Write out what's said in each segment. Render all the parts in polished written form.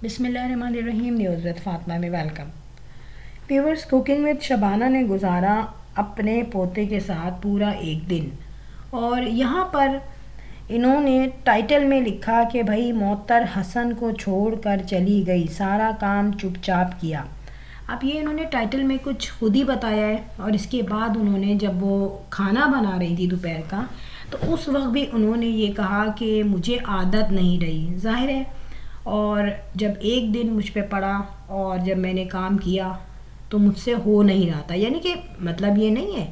بسم اللہ الرحمن الرحیم. نیوز وتھ فاطمہ میں welcome. Viewers, cooking with Shabana نے گزارا اپنے پوتے کے ساتھ پورا ایک دن, اور یہاں پر انہوں نے ٹائٹل میں لکھا کہ بھائی معطر حسن کو چھوڑ کر چلی گئی, سارا کام چپ چاپ کیا. اب یہ انہوں نے ٹائٹل میں کچھ خود ہی بتایا ہے, اور اس کے بعد انہوں نے جب وہ کھانا بنا رہی تھی دوپہر کا, تو اس وقت بھی انہوں نے یہ کہا کہ مجھے عادت نہیں رہی. ظاہر ہے, اور جب ایک دن مجھ پہ پڑا اور جب میں نے کام کیا تو مجھ سے ہو نہیں رہا تھا. یعنی کہ مطلب یہ نہیں ہے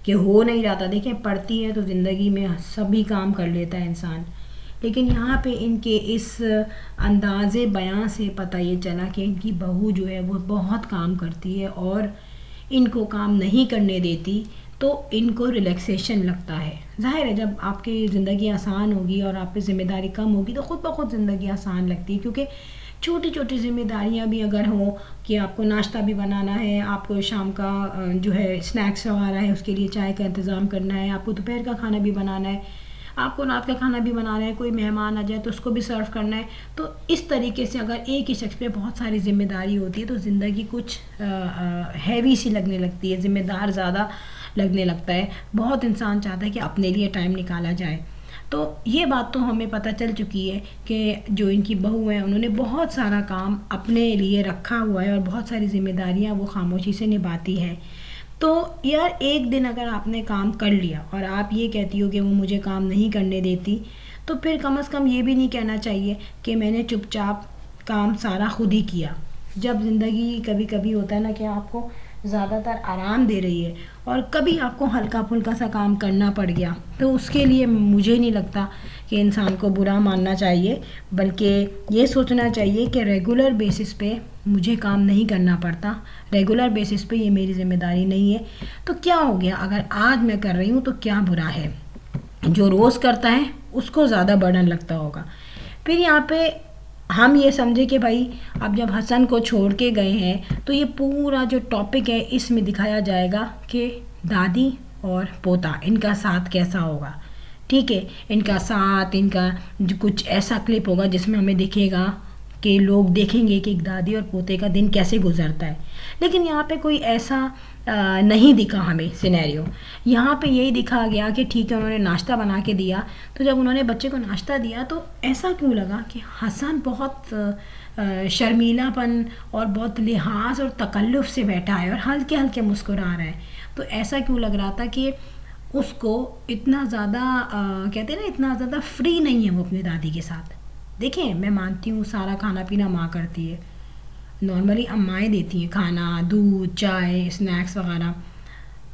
کہ ہو نہیں رہا تھا. دیکھیں, پڑھتی ہے تو زندگی میں سبھی کام کر لیتا ہے انسان, لیکن یہاں پہ ان کے اس انداز بیان سے پتہ یہ چلا کہ ان کی بہو جو ہے وہ بہت کام کرتی ہے اور ان کو کام نہیں کرنے دیتی, تو ان کو ریلیکسیشن لگتا ہے. ظاہر ہے, جب آپ کی زندگی آسان ہوگی اور آپ پہ ذمہ داری کم ہوگی تو خود بخود زندگی آسان لگتی ہے, کیونکہ چھوٹی چھوٹی ذمہ داریاں بھی اگر ہوں کہ آپ کو ناشتہ بھی بنانا ہے, آپ کو شام کا جو ہے اسنیکس وغیرہ ہے اس کے لیے چائے کا انتظام کرنا ہے, آپ کو دوپہر کا کھانا بھی بنانا ہے, آپ کو رات کا کھانا بھی بنانا ہے, کوئی مہمان آ جائے تو اس کو بھی سرو کرنا ہے. تو اس طریقے سے اگر ایک ہی شخص پہ بہت ساری ذمہ داری ہوتی ہے تو زندگی کچھ ہیوی سی لگنے لگتی ہے, ذمہ دار زیادہ لگنے لگتا ہے. بہت انسان چاہتا ہے کہ اپنے لیے ٹائم نکالا جائے. تو یہ بات تو ہمیں پتہ چل چکی ہے کہ جو ان کی بہو ہیں انہوں نے بہت سارا کام اپنے لیے رکھا ہوا ہے اور بہت ساری ذمہ داریاں وہ خاموشی سے نبھاتی ہیں. تو یار, ایک دن اگر آپ نے کام کر لیا اور آپ یہ کہتی ہو کہ وہ مجھے کام نہیں کرنے دیتی, تو پھر کم از کم یہ بھی نہیں کہنا چاہیے کہ میں نے چپ چاپ کام سارا خود ہی کیا. جب زندگی کبھی کبھی ہوتا ہے نا کہ آپ کو زیادہ تر آرام دے رہی ہے اور کبھی آپ کو ہلکا پھلکا سا کام کرنا پڑ گیا, تو اس کے لیے مجھے نہیں لگتا کہ انسان کو برا ماننا چاہیے, بلکہ یہ سوچنا چاہیے کہ ریگولر بیسس پہ مجھے کام نہیں کرنا پڑتا, ریگولر بیسس پہ یہ میری ذمہ داری نہیں ہے. تو کیا ہو گیا, اگر آج میں کر رہی ہوں تو کیا برا ہے, جو روز کرتا ہے اس کو زیادہ برڈن لگتا ہوگا. پھر یہاں پہ ہم یہ سمجھے کہ بھائی اب جب حسن کو چھوڑ کے گئے ہیں تو یہ پورا جو ٹاپک ہے اس میں دکھایا جائے گا کہ دادی اور پوتا ان کا ساتھ کیسا ہوگا. ٹھیک ہے, ان کا ساتھ, ان کا کچھ ایسا کلپ ہوگا جس میں ہمیں دکھے گا کہ لوگ دیکھیں گے کہ ایک دادی اور پوتے کا دن کیسے گزرتا ہے. لیکن یہاں پہ کوئی ایسا نہیں دکھا ہمیں سینیریو. یہاں پہ یہی دکھا گیا کہ ٹھیک ہے, انہوں نے ناشتہ بنا کے دیا, تو جب انہوں نے بچے کو ناشتہ دیا تو ایسا کیوں لگا کہ حسن بہت شرمیلا پن اور بہت لحاظ اور تکلف سے بیٹھا ہے اور ہلکے ہلکے مسکرا رہا ہے. تو ایسا کیوں لگ رہا تھا کہ اس کو اتنا زیادہ کہتے ہیں نا, اتنا زیادہ فری نہیں ہے وہ اپنی دادی کے ساتھ. دیکھیں, میں مانتی ہوں سارا کھانا پینا ماں کرتی ہے, نارملی امائیں دیتی ہیں کھانا, دودھ, چائے, اسنیکس وغیرہ,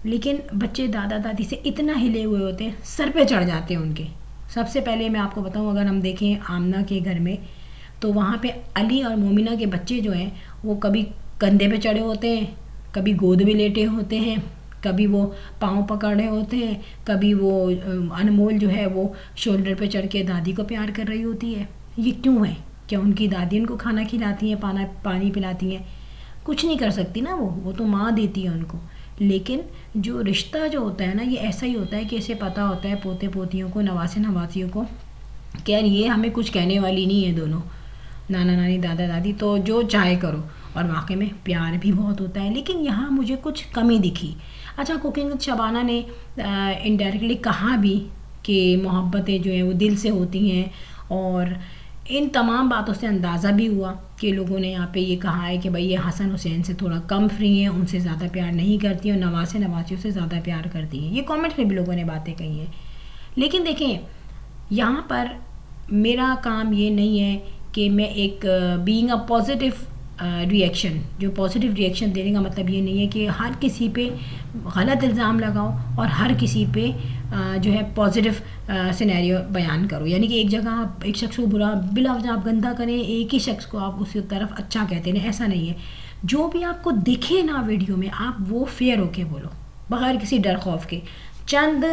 لیکن بچے دادا دادی سے اتنا ہلے ہوئے ہوتے ہیں, سر پہ چڑھ جاتے ہیں ان کے. سب سے پہلے میں آپ کو بتاؤں, اگر ہم دیکھیں آمنہ کے گھر میں, تو وہاں پہ علی اور مومنہ کے بچے جو ہیں وہ کبھی کندھے پہ چڑھے ہوتے ہیں, کبھی گود میں لیٹے ہوتے ہیں, کبھی وہ پاؤں پکڑے ہوتے ہیں, کبھی وہ انمول جو ہے وہ شولڈر پہ چڑھ کے دادی کو پیار کر رہی ہوتی ہے. یہ کیوں ہے؟ کیا ان کی دادی ان کو کھانا کھلاتی ہیں, پانی پلاتی ہیں؟ کچھ نہیں کر سکتی نا وہ تو ماں دیتی ہے ان کو. لیکن جو رشتہ جو ہوتا ہے نا, یہ ایسا ہی ہوتا ہے کہ اسے پتہ ہوتا ہے پوتے پوتیوں کو, نواسے نواسیوں کو, کہ یار یہ ہمیں کچھ کہنے والی نہیں ہے دونوں, نانا نانی دادا دادی, تو جو چاہے کرو. اور واقعی میں پیار بھی بہت ہوتا ہے, لیکن یہاں مجھے کچھ کمی دکھی. اچھا, کوکنگ وتھ شبانہ نے انڈائریکٹلی کہا بھی کہ محبتیں جو ہیں وہ دل سے ہوتی ہیں, اور ان تمام باتوں سے اندازہ بھی ہوا کہ لوگوں نے یہاں پہ یہ کہا ہے کہ بھئی یہ حسن حسین سے تھوڑا کم فری ہیں, ان سے زیادہ پیار نہیں کرتی ہیں, اور نواسے نواسیوں سے زیادہ پیار کرتی ہیں. یہ کامنٹ میں بھی لوگوں نے باتیں کہی ہیں. لیکن دیکھیں, یہاں پر میرا کام یہ نہیں ہے کہ میں ایک بینگ اے پازیٹیو ریئیکشن, جو پازیٹیو ریئیکشن دینے کا مطلب یہ نہیں ہے کہ ہر کسی پہ غلط الزام لگاؤ اور ہر کسی پہ جو ہے پازیٹیو سینیریو بیان کرو. یعنی کہ ایک جگہ آپ ایک شخص کو برا بلا وجہ آپ گندہ کریں, ایک ہی شخص کو آپ اس کی طرف اچھا کہتے ہیں, ایسا نہیں ہے. جو بھی آپ کو دکھے نا ویڈیو میں, آپ وہ فیئر ہو کے بولو, بغیر کسی ڈر خوف کے. چند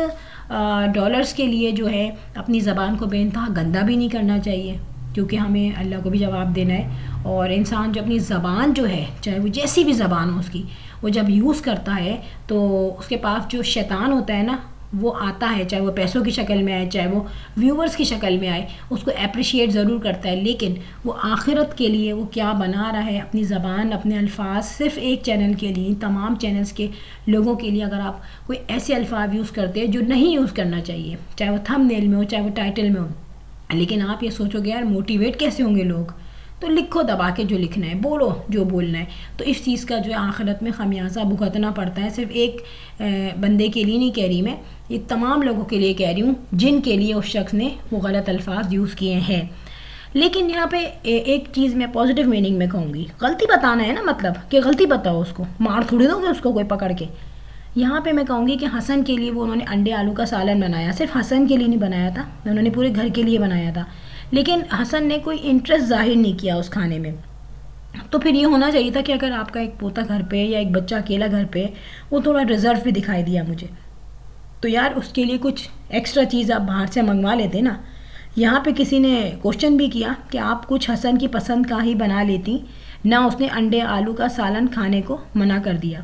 ڈالرز کے لیے جو ہے اپنی زبان کو بے انتہا گندہ بھی نہیں کرنا چاہیے, کیونکہ ہمیں اللہ کو بھی جواب دینا ہے. اور انسان جو اپنی زبان جو ہے, چاہے وہ جیسی بھی زبان ہو اس کی, وہ جب یوز کرتا ہے تو اس کے پاس جو شیطان ہوتا ہے نا, وہ آتا ہے، چاہے وہ پیسوں کی شکل میں آئے، چاہے وہ ویورز کی شکل میں آئے، اس کو اپریشیٹ ضرور کرتا ہے، لیکن وہ آخرت کے لیے وہ کیا بنا رہا ہے، اپنی زبان، اپنے الفاظ صرف ایک چینل کے لیے، تمام چینلز کے لوگوں کے لیے اگر آپ کوئی ایسے الفاظ یوز کرتے ہیں جو نہیں یوز کرنا چاہیے، چاہے وہ تھم نیل میں ہو، چاہے وہ ٹائٹل میں ہو، لیکن آپ یہ سوچو گے یار موٹیویٹ کیسے ہوں گے لوگ، تو لکھو دبا کے جو لکھنا ہے، بولو جو بولنا ہے، تو اس چیز کا جو ہے آخرت میں خمیازہ بھگتنا پڑتا ہے۔ صرف ایک بندے کے لیے نہیں کہہ رہی میں، یہ تمام لوگوں کے لیے کہہ رہی ہوں جن کے لیے اس شخص نے وہ غلط الفاظ یوز کیے ہیں۔ لیکن یہاں پہ ایک چیز میں پازیٹیو میننگ میں کہوں گی، غلطی بتانا ہے نا، مطلب کہ غلطی بتاؤ، اس کو مار تھوڑی دو گے اس کو کوئی پکڑ کے۔ یہاں پہ میں کہوں گی کہ حسن کے لیے وہ انہوں نے انڈے آلو کا سالن بنایا، صرف حسن کے لیے نہیں بنایا تھا، انہوں نے پورے گھر کے لیے بنایا تھا، لیکن حسن نے کوئی انٹرسٹ ظاہر نہیں کیا اس کھانے میں۔ تو پھر یہ ہونا چاہیے تھا کہ اگر آپ کا ایک پوتا گھر پہ یا ایک بچہ اکیلا گھر پہ، وہ تھوڑا ریزرو بھی دکھائی دیا مجھے، تو یار اس کے لیے کچھ ایکسٹرا چیز آپ باہر سے منگوا لیتے نا۔ یہاں پہ کسی نے کوشچن بھی کیا کہ آپ کچھ حسن کی پسند کا ہی بنا لیتی، نہ اس نے انڈے آلو کا سالن کھانے کو منع کر دیا۔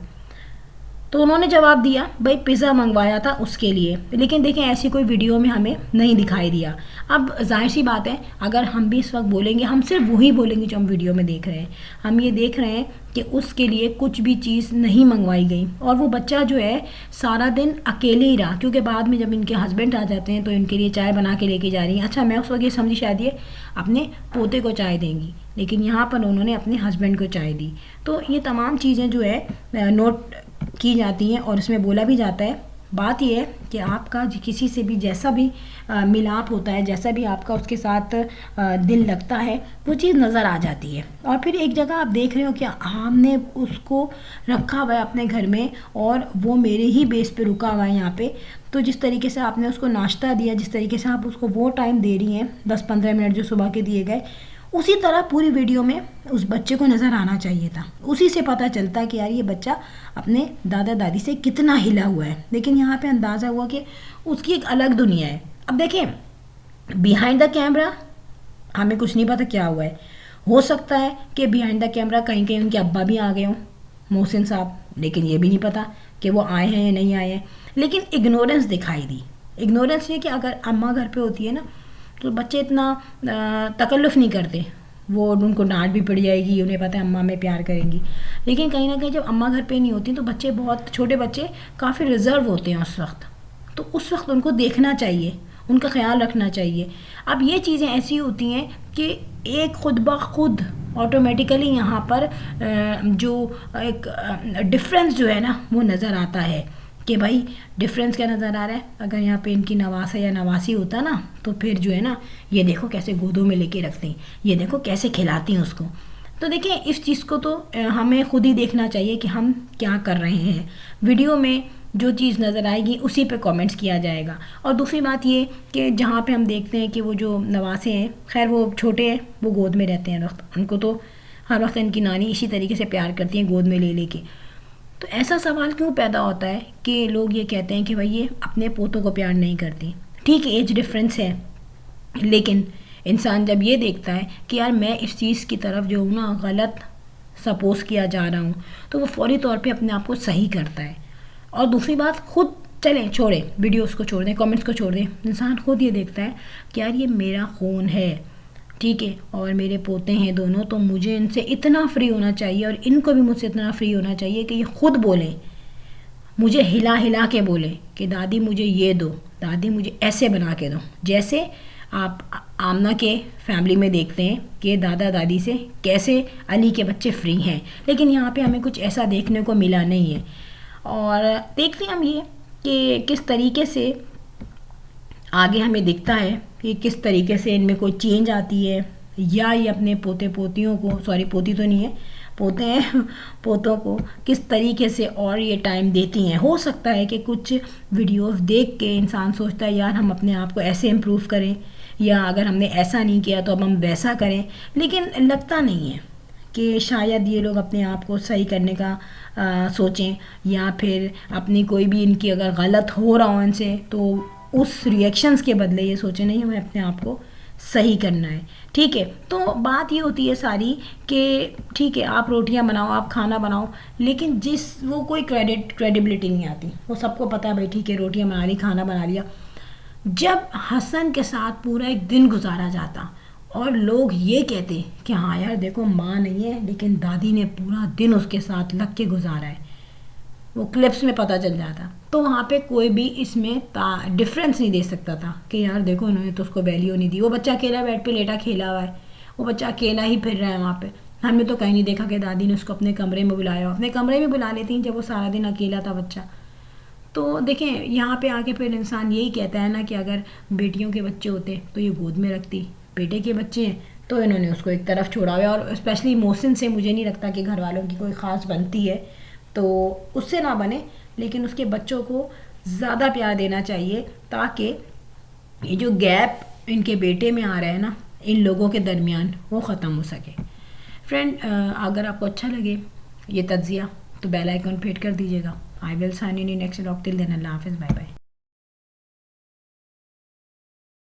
تو انہوں نے جواب دیا بھائی پیزا منگوایا تھا اس کے لیے، لیکن دیکھیں ایسی کوئی ویڈیو میں ہمیں نہیں دکھائی دیا۔ اب ظاہر سی بات ہے اگر ہم بھی اس وقت بولیں گے، ہم صرف وہی بولیں گے جو ہم ویڈیو میں دیکھ رہے ہیں، ہم یہ دیکھ رہے ہیں کہ اس کے لیے کچھ بھی چیز نہیں منگوائی گئی، اور وہ بچہ جو ہے سارا دن اکیلے ہی رہا، کیونکہ بعد میں جب ان کے ہسبینڈ آ جاتے ہیں تو ان کے لیے چائے بنا کے لے کے جا رہی ہیں۔ اچھا میں اس وقت یہ سمجھی شاید یہ اپنے پوتے کو چائے دیں گی، لیکن یہاں پر انہوں نے اپنے ہسبینڈ کو چائے دی۔ تو یہ تمام چیزیں جو ہے نوٹ کی جاتی ہیں، اور اس میں بولا بھی جاتا ہے۔ بات یہ ہے کہ آپ کا کسی سے بھی جیسا بھی ملاپ ہوتا ہے، جیسا بھی آپ کا اس کے ساتھ دل لگتا ہے، وہ چیز نظر آ جاتی ہے۔ اور پھر ایک جگہ آپ دیکھ رہے ہو کہ ہم نے اس کو رکھا ہوا ہے اپنے گھر میں، اور وہ میرے ہی بیس پہ رکا ہوا ہے یہاں پہ، تو جس طریقے سے آپ نے اس کو ناشتہ دیا، جس طریقے سے آپ اس کو وہ ٹائم دے رہی ہیں 10-15 منٹ جو صبح کے دیے گئے، اسی طرح پوری ویڈیو میں اس بچے کو نظر آنا چاہیے تھا۔ اسی سے پتہ چلتا کہ یار یہ بچہ اپنے دادا دادی سے کتنا ہلا ہوا ہے، لیکن یہاں پہ اندازہ ہوا کہ اس کی ایک الگ دنیا ہے۔ اب دیکھیں بیہائنڈ دا کیمرہ ہمیں کچھ نہیں پتہ کیا ہوا ہے، ہو سکتا ہے کہ بیہائنڈ دا کیمرہ کہیں کہیں ان کے ابا بھی آ گئے ہوں، محسن صاحب، لیکن یہ بھی نہیں پتہ کہ وہ آئے ہیں یا نہیں آئے ہیں۔ لیکن اگنورنس دکھائی دی۔ اگنورنس یہ کہ اگر اماں گھر پہ ہوتی ہے نا تو بچے اتنا تکلف نہیں کرتے، وہ ان کو ڈانٹ بھی پڑ جائے گی، انہیں پتہ ہے اماں میں پیار کریں گی، لیکن کہیں نہ کہیں جب اماں گھر پہ نہیں ہوتی تو بچے، بہت چھوٹے بچے کافی ریزرو ہوتے ہیں اس وقت، تو اس وقت ان کو دیکھنا چاہیے، ان کا خیال رکھنا چاہیے۔ اب یہ چیزیں ایسی ہوتی ہیں کہ ایک خود بخود آٹومیٹیکلی یہاں پر جو ایک ڈفرینس جو ہے نا وہ نظر آتا ہے کہ بھائی ڈفرینس کیا نظر آ رہا ہے۔ اگر یہاں پہ ان کی نواسا یا نواسی ہوتا نا تو پھر جو ہے نا یہ دیکھو کیسے گودوں میں لے کے رکھتی ہیں، یہ دیکھو کیسے کھلاتی ہیں اس کو۔ تو دیکھیں اس چیز کو تو ہمیں خود ہی دیکھنا چاہیے کہ ہم کیا کر رہے ہیں۔ ویڈیو میں جو چیز نظر آئے گی اسی پہ کامنٹس کیا جائے گا۔ اور دوسری بات یہ کہ جہاں پہ ہم دیکھتے ہیں کہ وہ جو نواسے ہیں، خیر وہ چھوٹے ہیں، وہ گود میں رہتے ہیں ہر وقت، ان کو تو ہر وقت ان کی نانی اسی طریقے سے پیار کرتی ہیں گود میں لے لے کے۔ تو ایسا سوال کیوں پیدا ہوتا ہے کہ لوگ یہ کہتے ہیں کہ بھائی یہ اپنے پوتوں کو پیار نہیں کرتی؟ ٹھیک ہے ایج ڈفرینس ہے، لیکن انسان جب یہ دیکھتا ہے کہ یار میں اس چیز کی طرف جو ہوں نا غلط سپوز کیا جا رہا ہوں، تو وہ فوری طور پہ اپنے آپ کو صحیح کرتا ہے۔ اور دوسری بات خود چلیں چھوڑیں، ویڈیوز کو چھوڑ دیں، کامنٹس کو چھوڑ دیں، انسان خود یہ دیکھتا ہے کہ یار یہ میرا خون ہے، ٹھیک ہے، اور میرے پوتے ہیں دونوں، تو مجھے ان سے اتنا فری ہونا چاہیے، اور ان کو بھی مجھ سے اتنا فری ہونا چاہیے کہ یہ خود بولیں، مجھے ہلا ہلا کے بولیں کہ دادی مجھے یہ دو، دادی مجھے ایسے بنا کے دو، جیسے آپ آمنہ کے فیملی میں دیکھتے ہیں کہ دادا دادی سے کیسے علی کے بچے فری ہیں، لیکن یہاں پہ ہمیں کچھ ایسا دیکھنے کو ملا نہیں ہے۔ اور دیکھتے ہیں ہم یہ کہ کس طریقے سے آگے ہمیں دکھتا ہے کہ کس طریقے سے ان میں کوئی چینج آتی ہے، یا یہ اپنے پوتے پوتیوں کو، سوری پوتی تو نہیں ہے، پوتے ہیں، پوتوں کو کس طریقے سے اور یہ ٹائم دیتی ہیں۔ ہو سکتا ہے کہ کچھ ویڈیوز دیکھ کے انسان سوچتا ہے یار ہم اپنے آپ کو ایسے امپروو کریں، یا اگر ہم نے ایسا نہیں کیا تو اب ہم ویسا کریں، لیکن لگتا نہیں ہے کہ شاید یہ لوگ اپنے آپ کو صحیح کرنے کا سوچیں، یا پھر اپنی کوئی بھی ان کی اگر غلط ہو رہا ہو ان سے تو اس ریئیکشنز کے بدلے یہ سوچیں نہیں میں اپنے آپ کو صحیح کرنا ہے. ٹھیک ہے, تو بات یہ ہوتی ہے ساری کہ ٹھیک ہے آپ روٹیاں بناؤ, آپ کھانا بناؤ, لیکن وہ کوئی کریڈیبلٹی نہیں آتی. وہ سب کو پتہ ہے بھائی ٹھیک ہے روٹیاں بنا لی, کھانا بنا لیا. جب حسن کے ساتھ پورا ایک دن گزارا جاتا اور لوگ یہ کہتے کہ ہاں یار دیکھو ماں نہیں ہے لیکن دادی نے پورا دن اس کے ساتھ لگ کے گزارا ہے, وہ کلپس میں پتہ چل جاتا, تو وہاں پہ کوئی بھی اس میں ڈفرینس نہیں دے سکتا تھا کہ یار دیکھو انہوں نے تو اس کو ویلیو نہیں دی. وہ بچہ اکیلا بیڈ پہ لیٹا کھیلا ہوا ہے, وہ بچہ اکیلا ہی پھر رہا ہے وہاں پہ. ہم نے تو کہیں نہیں دیکھا کہ دادی نے اس کو اپنے کمرے میں بلایا. اپنے کمرے میں بلا لیتی ہیں جب وہ سارا دن اکیلا تھا بچہ. تو دیکھیں یہاں پہ آ کے پھر انسان یہی کہتا ہے نا کہ اگر بیٹیوں کے بچے ہوتے تو یہ گود میں رکھتی, بیٹے کے بچے ہیں تو انہوں نے اس کو ایک طرف چھوڑا ہوا ہے. اور اسپیشلی محسن سے مجھے نہیں لگتا کہ گھر والوں کی کوئی خاص بنتی ہے, تو اس سے نہ بنے, لیکن اس کے بچوں کو زیادہ پیار دینا چاہیے تاکہ یہ جو گیپ ان کے بیٹے میں آ رہا ہے نا ان لوگوں کے درمیان وہ ختم ہو سکے. فرینڈ اگر آپ کو اچھا لگے یہ تجزیہ تو بیل آئیکن پہ ہٹ کر دیجیے گا. I will see you in next vlog. Till then اللہ حافظ, بائے بائے.